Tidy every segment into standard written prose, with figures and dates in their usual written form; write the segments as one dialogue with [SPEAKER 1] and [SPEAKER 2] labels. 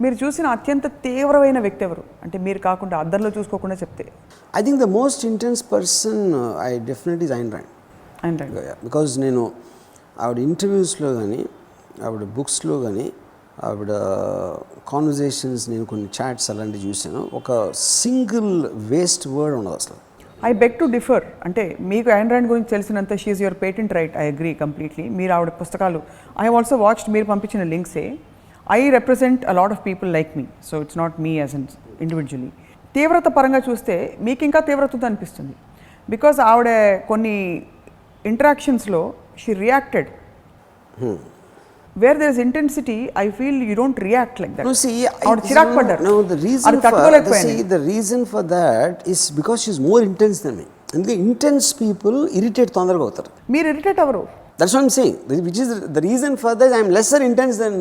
[SPEAKER 1] మీరు చూసిన అత్యంత తీవ్రమైన వ్యక్తి ఎవరు? అంటే మీరు కాకుండా అద్దంలో చూసుకోకుండా చెప్తే.
[SPEAKER 2] I think the most intense person I definitely is Ayn Rand. Because నేను ఆవిడ ఇంటర్వ్యూస్లో కానీ ఆవిడ బుక్స్లో కానీ ఆవిడ కాన్వర్జేషన్స్ నేను కొన్ని చాట్స్ అలాంటివి చూసాను. ఒక సింగిల్ వేస్ట్ వర్డ్ ఉండదు అసలు.
[SPEAKER 1] I beg to differ. అంటే మీకు ఐన్ ర్యాండ్ గురించి తెలిసినంత she is your patent right. I agree completely. మీరు ఆవిడ పుస్తకాలు ఐ హావ్ ఆల్సో వాచ్డ్. మీరు పంపించిన లింక్సే. I represent a lot of people like me, so it's not me as an individually. తీవ్రత పరంగా చూస్తే మీకు ఇంకా తీవ్రత అనిపిస్తుంది. బికాజ్ ఆవిడ కొన్ని ఇంటరాక్షన్స్లో she reacted. Where there is intensity, I feel you don't react like that.
[SPEAKER 2] No, see, the reason for that is because she is more intense than me. And the intense people irritate తొందరగా అవుతారు.
[SPEAKER 1] మీరు irritate hour.
[SPEAKER 2] That's what I'm saying. Which is the reason for that I am lesser intense than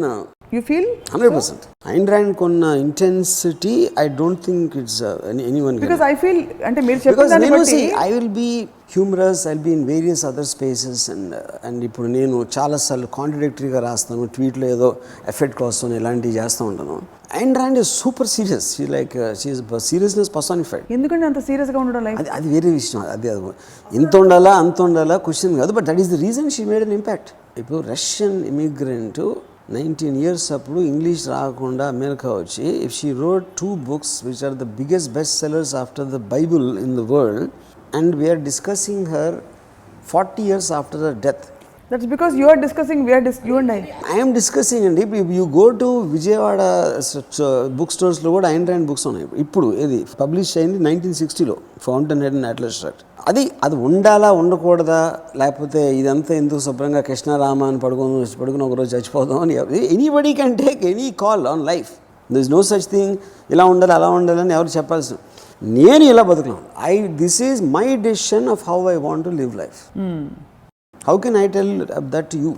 [SPEAKER 1] you feel
[SPEAKER 2] 100%. Ayn Rand konna intensity I don't think it's anyone
[SPEAKER 1] because I feel అంటే మీరు చెప్పిన దాన్ని బట్టి
[SPEAKER 2] I will be humorous, I'll be in various other spaces and ఇప్పుడు నేను చాలా సార్లు కాంట్రడిక్టరీగా రాస్తాను, ట్వీట్లో ఏదో ఎఫెక్ట్ కోసం ఇలాంటివి చేస్తూ ఉంటాను. Ayn Rand is super serious. She is seriousness personified.
[SPEAKER 1] ఎందుకంటే అంత సీరియస్గా ఉండడం లైఫ్
[SPEAKER 2] అది వేరే విషయం. అది ఇంత ఉండాలా అంత ఉండాలా క్వశ్చన్ కాదు. But that is the reason she made an impact. ఇప్పుడు రష్యన్ ఇమిగ్రెంట్ 19 years అప్పుడు ఇంగ్లీష్ రాకుండా అమెరికా వచ్చి if she road 2 books which are the biggest best sellers after the Bible in the world and we are discussing her 40 years after her death.
[SPEAKER 1] That's because you are discussing, you and
[SPEAKER 2] I am discussing అండి. you go to Vijayawada book స్టోర్స్లో కూడా Ayn Rand books ఉన్నాయి. ఇప్పుడు ఇది publish అయింది 1960లో Fountainhead and Atlas shot. అది ఉండాలా ఉండకూడదా, లేకపోతే ఇదంతా ఎందుకు శుభ్రంగా కృష్ణారామ అని పడుకుని ఒకరోజు చచ్చిపోదాం అని anybody can take any call on life. This no such thing ఇలా ఉండాలి అలా ఉండాలని ఎవరు చెప్పాల్సిన. నేను ఇలా బతుకున్నాను. This is my decision of how I want to live life. How can I tell that to you?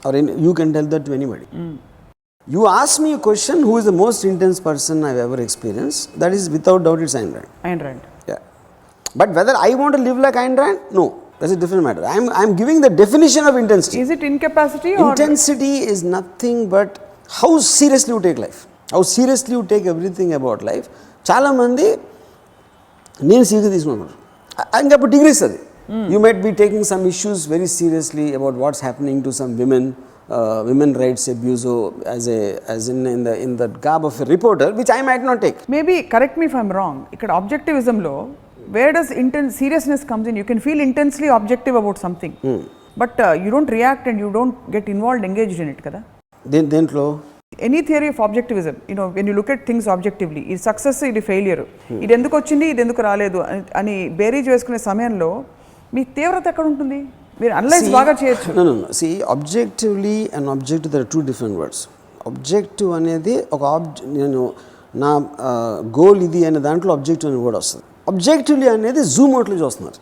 [SPEAKER 2] Or you can tell that to anybody. You ask me a question, who is the most intense person I've ever experienced? That is without doubt it's Ayn Rand.
[SPEAKER 1] Ayn Rand.
[SPEAKER 2] Yeah. But whether I want to live like Ayn Rand? No. That's a different matter. I'm giving the definition of intensity.
[SPEAKER 1] Is it incapacity or?
[SPEAKER 2] Intensity is nothing but how seriously you take life. How seriously you take everything about life. Chala mandi nenu seeku తీసుకున్నాను. ఇంకా అప్పుడు degrees అది. You might be taking some issues very seriously about what's happening to some women rights abuse as in the garb of a reporter, which I might not take.
[SPEAKER 1] Maybe correct me if I'm wrong. Ikkada objectivism lo, where does seriousness comes in? You can feel intensely objective about something, but you don't react and you don't get involved, engaged in it kada.
[SPEAKER 2] Dentlo
[SPEAKER 1] any theory of objectivism, when you look at things objectively, ఇది success ఇది failure, ఇది ఎందుకు వచ్చింది ఇది ఎందుకు రాలేదు అని బేరీజ్ వేసుకునే సమయంలో మీ తీవ్రత ఎక్కడ ఉంటుంది? మీరు అనలైజ్ బాగా చేయొచ్చు.
[SPEAKER 2] No. See, objectively and objective, there are two different words. Objective అనేది ఒక నేను నా గోల్ ఇది అనే దాంట్లో objective అని కూడా వస్తుంది. Objectively అనేది జూమ్ అవుట్లో చూస్తున్నారు.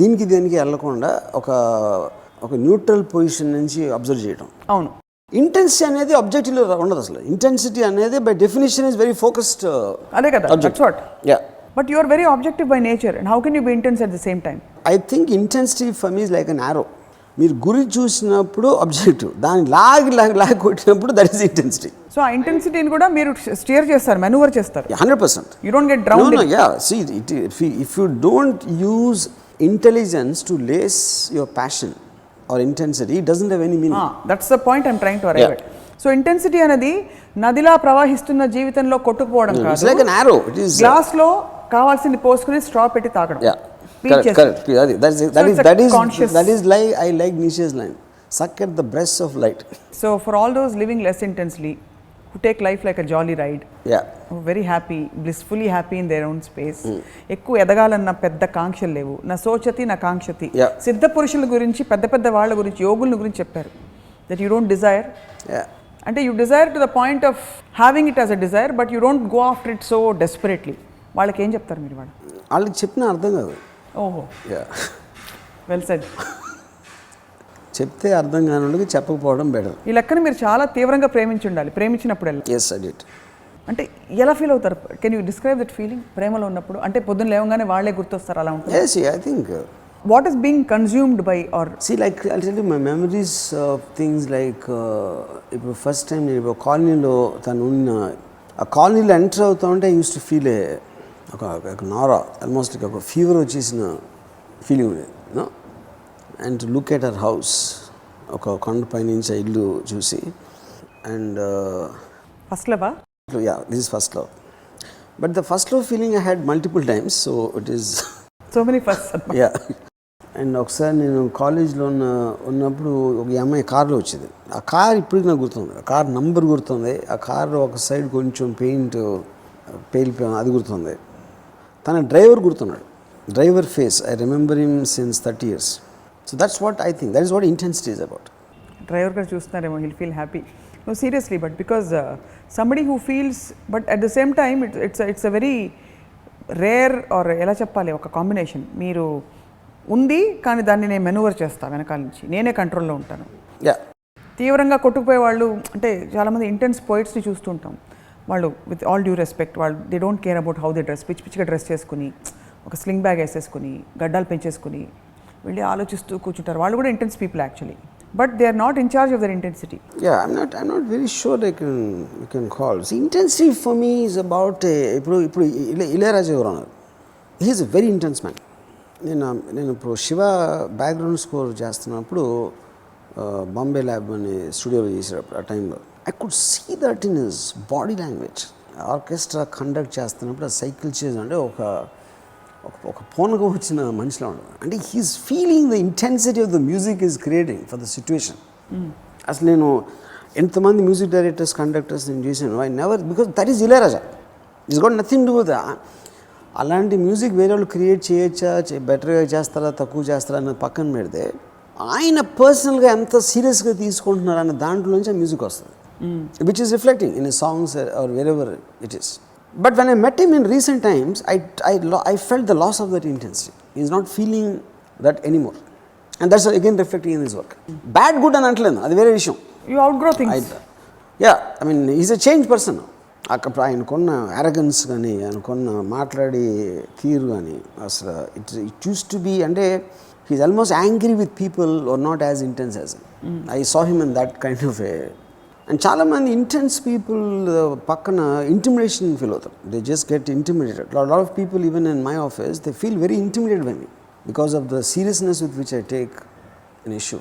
[SPEAKER 2] దీనికి వెళ్ళకుండా ఒక న్యూట్రల్ పొజిషన్ నుంచి అబ్జర్వ్ చేయడం.
[SPEAKER 1] అవును.
[SPEAKER 2] ఇంటెన్సిటీ అనేది ఆబ్జెక్టివ్లో ఉండదు అసలు. ఇంటెన్సిటీ అనేది by definition is very focused.
[SPEAKER 1] అదే కదా, that's what.
[SPEAKER 2] Yeah.
[SPEAKER 1] But you are very objective by nature, and how can you be intense at the same time?
[SPEAKER 2] I think intensity for me is like an arrow. మీరు గురి చూసినప్పుడు objective, దాన్ని లాగి కొట్టినప్పుడు that is intensity.
[SPEAKER 1] So ఆ ఇంటెన్సిటీని కూడా మీరు stir చేస్తారు, మెనూవర్ చేస్తారు.
[SPEAKER 2] 100%.
[SPEAKER 1] You don't get drowned.
[SPEAKER 2] No, yeah. See, if you don't use intelligence to lace your passion or intensity, it doesn't have any meaning.
[SPEAKER 1] That's the point I'm trying to arrive at. So intensity అనేది నదిలా ప్రవహిస్తున్న జీవితంలో కొట్టుకుపోవడం కాదు.
[SPEAKER 2] It's like an arrow. It is
[SPEAKER 1] గ్లాస్లో కావాల్సింది పోసుకుని straw పెట్టి తాగడం.
[SPEAKER 2] Yeah. Correct. That is like I like Nietzsche's line. Suck at the breath of light.
[SPEAKER 1] So for all those living less intensely, who take life like a jolly ride, who are very happy, blissfully happy in their own space, ఎక్కువ ఎదగాలన్న పెద్ద కాంక్షలు లేవు. నా సోచతి నా కాంక్షతి. సిద్ధ పురుషుల గురించి పెద్ద వాళ్ళ గురించి యోగుల గురించి చెప్పారు. That you don't desire. అంటే you desire to the point of having it as a desire, but you don't go after it so desperately. వాళ్ళకి ఏం చెప్తారు మీరు?
[SPEAKER 2] వాళ్ళకి చెప్పిన అర్థం కాదు.
[SPEAKER 1] ఓహో, వెల్ సెడ్.
[SPEAKER 2] చెప్తే అర్థం కాని చెప్పకపోవడం బెటర్.
[SPEAKER 1] ఈ లెక్కన మీరు చాలా తీవ్రంగా ప్రేమించి ఉండాలి. ప్రేమించినప్పుడు
[SPEAKER 2] yes I did.
[SPEAKER 1] అంటే ఎలా ఫీల్ అవుతారు? Can you describe that feeling? ప్రేమలో ఉన్నప్పుడు అంటే పొద్దున్న లేవగానే వాళ్ళే గుర్తొస్తారు, అలా ఉంటుంది?
[SPEAKER 2] yes I think
[SPEAKER 1] what is being consumed by or
[SPEAKER 2] see, like I'll tell you my memories of things like ఇప్పుడు ఫస్ట్ టైం నేను కాలనీలో తను ఉన్న ఆ కాలనీలో ఎంటర్ అవుతా ఉంటే ఐ యూస్ టు ఫీల్ ఒక నారా ఆల్మోస్ట్ ఒక ఫీవర్ వచ్చేసిన ఫీలింగ్ ఉండేది no and to look at our house ఒక కొండపై నుంచి ఆ ఇల్లు చూసి అండ్
[SPEAKER 1] ఫస్ట్ లవా?
[SPEAKER 2] Yeah this is first love. But the first love feeling I had multiple times, so it is
[SPEAKER 1] so many first.
[SPEAKER 2] Yeah. And ఒకసారి నేను కాలేజ్లో ఉన్నప్పుడు ఒక అమ్మాయి కార్లో వచ్చింది. ఆ కార్ ఇప్పటికి నాకు గుర్తుంది, ఆ కార్ నంబర్ గుర్తుంది, ఆ కార్ ఒక సైడ్ కొంచెం పెయింట్ పేలిపోయి అది గుర్తుంది. తన డ్రైవర్ గుర్తున్నాడు, driver face I remember him since 30 years. So that's what I think, that is what intensity is about.
[SPEAKER 1] Driver గారు చూస్తున్నారేమో, he'll feel happy. No seriously, but because somebody who feels, but at the same time it's a very rare or ఎలా చెప్పాలి, ఒక combination. మీరు ఉంది కానీ దాన్ని నేను మెనూవర్ చేస్తాను వెనకాల నుంచి, నేనే కంట్రోల్లో ఉంటాను. తీవ్రంగా కొట్టుకుపోయే వాళ్ళు అంటే చాలామంది ఇంటెన్స్ పోయిట్స్ని చూస్తుంటాం. వాళ్ళు విత్ ఆల్ డ్యూ రెస్పెక్ట్, వాళ్ళు they don't care about how they dress, పిచ్చి పిచ్చిగా డ్రెస్ చేసుకుని ఒక స్లింగ్ బ్యాగ్ వేసేసుకుని గడ్డాలు పెంచేసుకుని వెళ్ళి ఆలోచిస్తూ కూర్చుంటారు. వాళ్ళు కూడా intense people actually, but they are not in charge of their intensity.
[SPEAKER 2] I'm not very sure you can call. See, intensity for me is about ఇప్పుడు ఇళయరాజా గారు ఉన్నారు. He is a very intense man. నేను ఇప్పుడు Shiva background score చేస్తున్నప్పుడు Bombay lab అనే స్టూడియోలో చేసేటప్పుడు ఆ టైంలో I could see that in his body language. Orchestra conduct చేస్తున్నప్పుడు ఆ సైకిల్ చేజ్ అంటే ఒక పూనకం వచ్చిన మనిషిలో ఉండదు. అంటే he's feeling the intensity of the music is creating for the situation. అసలు నేను ఎంతమంది మ్యూజిక్ డైరెక్టర్స్ కండక్టర్స్ నేను చేశాను, I never, because that is Ilaiyaraaja, is got nothing to with. అలాంటి మ్యూజిక్ వేరే వాళ్ళు క్రియేట్ చేయొచ్చా, బెటర్గా చేస్తారా తక్కువ చేస్తారా అన్నది పక్కన పెడితే ఆయన పర్సనల్గా ఎంత సీరియస్గా తీసుకుంటున్నారు అన్న దాంట్లోంచి ఆ మ్యూజిక్ వస్తుంది, which is reflecting in songs or wherever it is. But when I met him in recent times I felt the loss of that intensity. He is not feeling that anymore, and that's again reflecting in his work. Bad, good అని అంటలేదు, అది వేరే విషయం.
[SPEAKER 1] You outgrow things.
[SPEAKER 2] Yeah, I mean he's a changed person now. అక్కడ ఆయనకున్న arrogance కానీ ఆయనకున్న మాట్లాడే తీరు కానీ అసలు ఇట్ యూస్ టు బీ, అంటే he is almost angry with people are not as intense as I saw him in that kind of a. And చాలామంది ఇంటెన్స్ పీపుల్ పక్కన ఇంటిమిడేషన్ ఫీల్ అవుతారు, they just get intimidated. Lot of people even in my office they feel very intimidated by me because of the seriousness with which I take an issue.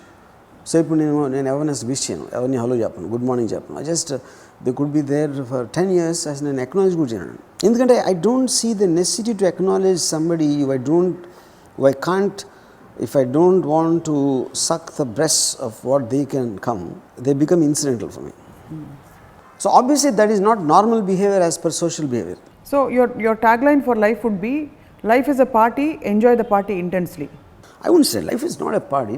[SPEAKER 2] So ఇప్పుడు నేను ఎవరిని wish చేయను, ఎవరిని hello చెప్పను, good morning చెప్పను. I just they could be there for 10 years అసలు నేను acknowledge కూడా చేయను. ఎందుకంటే I don't see the necessity to acknowledge somebody. I can't, if I don't want to suck the breath of what they can come, they become incidental for me. So obviously that is not normal behavior as per social behavior.
[SPEAKER 1] So your tagline for life would be, life is a party, enjoy the party intensely.
[SPEAKER 2] I wouldn't say life is not a party.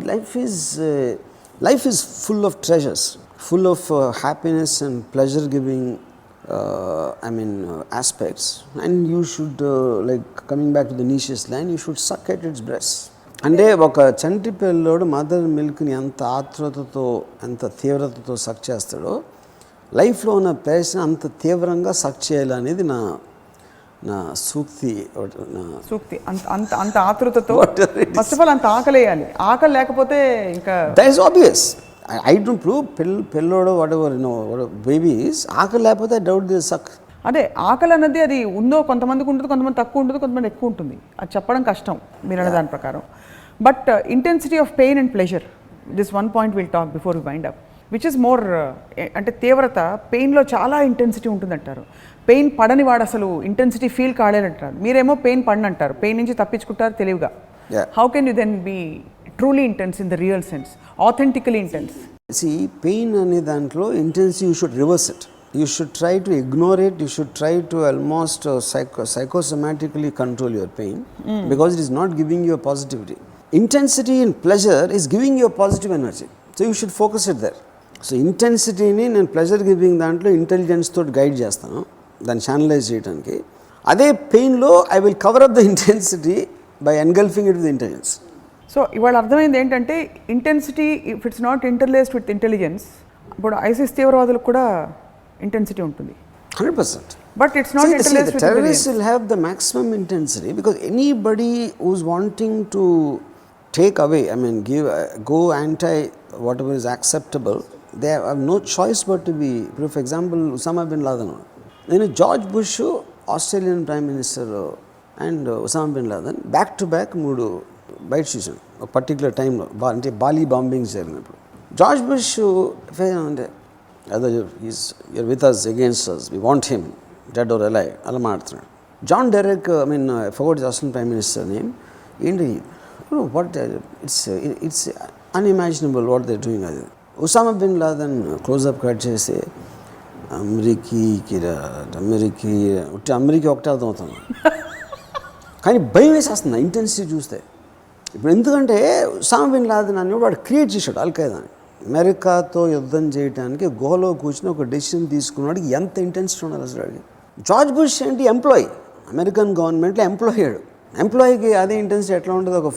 [SPEAKER 2] Life is full of treasures, full of happiness and pleasure giving aspects, and you should like coming back to the Nietzsche's line, you should suck at its breast. అంటే ఒక చంటి పిల్లోడు mother మిల్క్ని ఎంత ఆత్రుతతో ఎంత తీవ్రతతో సక్ చేస్తాడో లైఫ్లో ఉన్న ప్లేస్ని అంత తీవ్రంగా సక్ చేయాలనేది నా సూక్తి.
[SPEAKER 1] అంత ఆతృతతో ఫస్ట్ ఆఫ్ ఆల్ అంత ఆకలేయాలి. ఆకలి లేకపోతే ఇంకా
[SPEAKER 2] that is obvious. I don't prove పిల్లోడు వాట్ ఎవర్ బేబీస్ ఆకలి లేకపోతే డౌట్ ది సక్.
[SPEAKER 1] అదే ఆకలి అన్నది అది ఉందో కొంతమందికి ఉంటుంది, కొంతమంది తక్కువ ఉంటుంది, కొంతమంది ఎక్కువ ఉంటుంది. అది చెప్పడం కష్టం మీరు అనే దాని ప్రకారం. But intensity of pain and pleasure, this one point will talk before we wind up, which is more, అంటే తీవ్రత పెయిన్లో చాలా ఇంటెన్సిటీ ఉంటుందంటారు. పెయిన్ పడని వాడు అసలు ఇంటెన్సిటీ ఫీల్ కాలేదంటారు. మీరేమో పెయిన్ పడనంటారు, పెయిన్ నుంచి తప్పించుకుంటారు తెలివిగా. How can you then be truly intense in the real sense, authentically intense?
[SPEAKER 2] See pain అనే దాంట్లో intensity you should reverse it. You should try to ignore it. You should try to almost psychosomatically control your pain because it is not giving you a positivity. Intensity in pleasure is giving you a positive energy. So you should focus it there. So intensity ni నేను pleasure giving దాంట్లో intelligence తోటి guide చేస్తాను దాన్ని channelise చేయడానికి. అదే పెయిన్లో I will cover up the intensity by engulfing it with intelligence.
[SPEAKER 1] So ఇవాళ అర్థమైంది ఏంటంటే intensity if it's not interlaced with intelligence, ఇప్పుడు ఐసిస్ తీవ్రవాదులకు కూడా intensity ఉంటుంది
[SPEAKER 2] 100%,
[SPEAKER 1] but it's not interlaced with
[SPEAKER 2] terrorists will have the maximum intensity because anybody who's wanting to take away, go anti whatever is acceptable, they have no choice but to be, for example, Osama bin Laden, నేను George Bush, Australian prime minister and Osama bin Laden back to back 3 bites చూసాను ఒక particular టైంలో. అంటే Bali bombings జరిగినప్పుడు George Bush అంటే అదో you're with us against us, we want him dead or alive అలా మాట్లాడుతున్నాడు. John Derek, I mean forgot the Australian prime minister name, ఏంటి what it's unimaginable what they doing. అది Osama bin Laden closeup cut చేసి America ఒకటే అర్థమవుతుంది. కానీ భయం వేసేస్తుంది ఇంటెన్సిటీ చూస్తే. ఇప్పుడు ఎందుకంటే ఒసామా బిన్ లాదెన్ అని వాడు క్రియేట్ చేశాడు అల్-ఖైదాని. అమెరికాతో యుద్ధం చేయడానికి గుహలో కూర్చుని ఒక డెసిషన్ తీసుకున్నాడు. ఎంత ఇంటెన్సిటీ ఉండాలి అసలు వాడికి. జార్జ్ బుష్ ఏంటి ఎంప్లాయీ, అమెరికన్ గవర్నమెంట్లో ఎంప్లాయీ అయ్యాడు. ఎంప్లాయీకి అదే ఇంటెన్సిటీ ఎట్లా ఉంటుంది? ఒక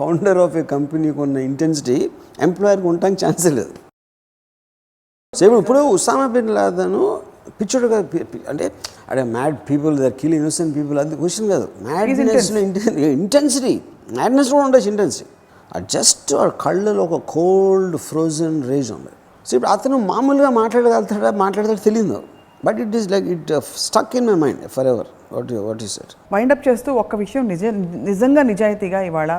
[SPEAKER 2] ఫౌండర్ ఆఫ్ ఏ కంపెనీకి ఉన్న ఇంటెన్సిటీ ఎంప్లాయర్కి ఉండటానికి ఛాన్సే లేదు. సో ఇప్పుడు ఒసామా బిన్ లాదెన్ పిచ్చోడుగా అంటే అదే mad people there kill innocent people, అది క్వశ్చన్ కాదు. మ్యాడ్నెస్లో ఇంటెన్సిటీ, మ్యాడ్నెస్ కూడా ఉండొచ్చు ఇంటెన్సిటీ. అది జస్ట్ కళ్ళలో ఒక కోల్డ్ ఫ్రోజన్ రేజ్ ఉంది. సో ఇప్పుడు అతను మామూలుగా మాట్లాడతాడు తెలియదు, but it is like it stuck in my mind for ever. What is it?
[SPEAKER 1] Wind up చేస్తూ ఒక్క విషయం నిజంగా నిజాయితీగా ఇవాళ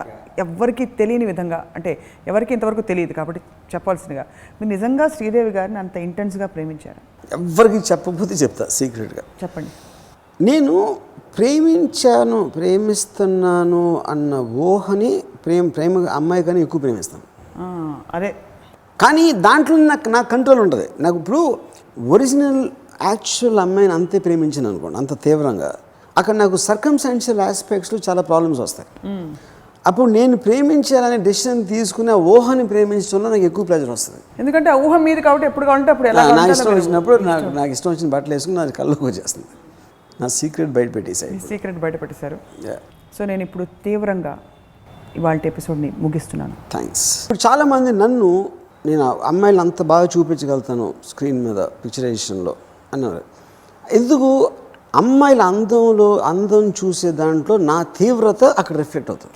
[SPEAKER 1] ఎవరికి తెలియని విధంగా, అంటే ఎవరికి ఇంతవరకు తెలియదు కాబట్టి చెప్పాల్సిందిగా, మీరు నిజంగా శ్రీదేవి గారిని అంత ఇంటెన్స్గా ప్రేమించారు?
[SPEAKER 2] ఎవరికి చెప్పకపోతే చెప్తా సీక్రెట్గా.
[SPEAKER 1] చెప్పండి.
[SPEAKER 2] నేను ప్రేమిస్తున్నాను అన్న ఊహని ప్రేమ అమ్మాయి కానీ ఎక్కువ ప్రేమిస్తాను.
[SPEAKER 1] అదే
[SPEAKER 2] కానీ దాంట్లో నాకు కంట్రోల్ ఉంటుంది. నాకు ఇప్పుడు ఒరిజినల్ యాక్చువల్ అమ్మాయిని అంతే ప్రేమించాను అనుకోండి, అంత తీవ్రంగా, అక్కడ నాకు సర్కమ్స్టాన్షియల్ ఆస్పెక్ట్స్లో చాలా ప్రాబ్లమ్స్ వస్తాయి. అప్పుడు నేను ప్రేమించాలనే డెసిషన్ తీసుకుని ఆ ఊహని ప్రేమించడంలో నాకు ఎక్కువ ప్లెజర్ వస్తుంది.
[SPEAKER 1] ఎందుకంటే ఆ ఊహ మీద కాబట్టి ఎప్పుడు కావాలంటే అప్పుడు
[SPEAKER 2] నాకు ఇష్టం వచ్చినప్పుడు నాకు ఇష్టం వచ్చిన బట్టలు వేసుకుని నాకు కళ్ళకు వచ్చేస్తుంది. నా సీక్రెట్ బయట
[SPEAKER 1] పెట్టేశారు. సో నేను ఇప్పుడు తీవ్రంగా ఇవాళ ఎపిసోడ్ని ముగిస్తున్నాను.
[SPEAKER 2] థ్యాంక్స్. ఇప్పుడు చాలామంది నేను అమ్మాయిలు అంత బాగా చూపించగలుగుతాను స్క్రీన్ మీద పిక్చరైజేషన్లో అన్నారు. ఎందుకు? అమ్మాయిల అందం చూసే దాంట్లో నా తీవ్రత అక్కడ రిఫ్లెక్ట్ అవుతుంది.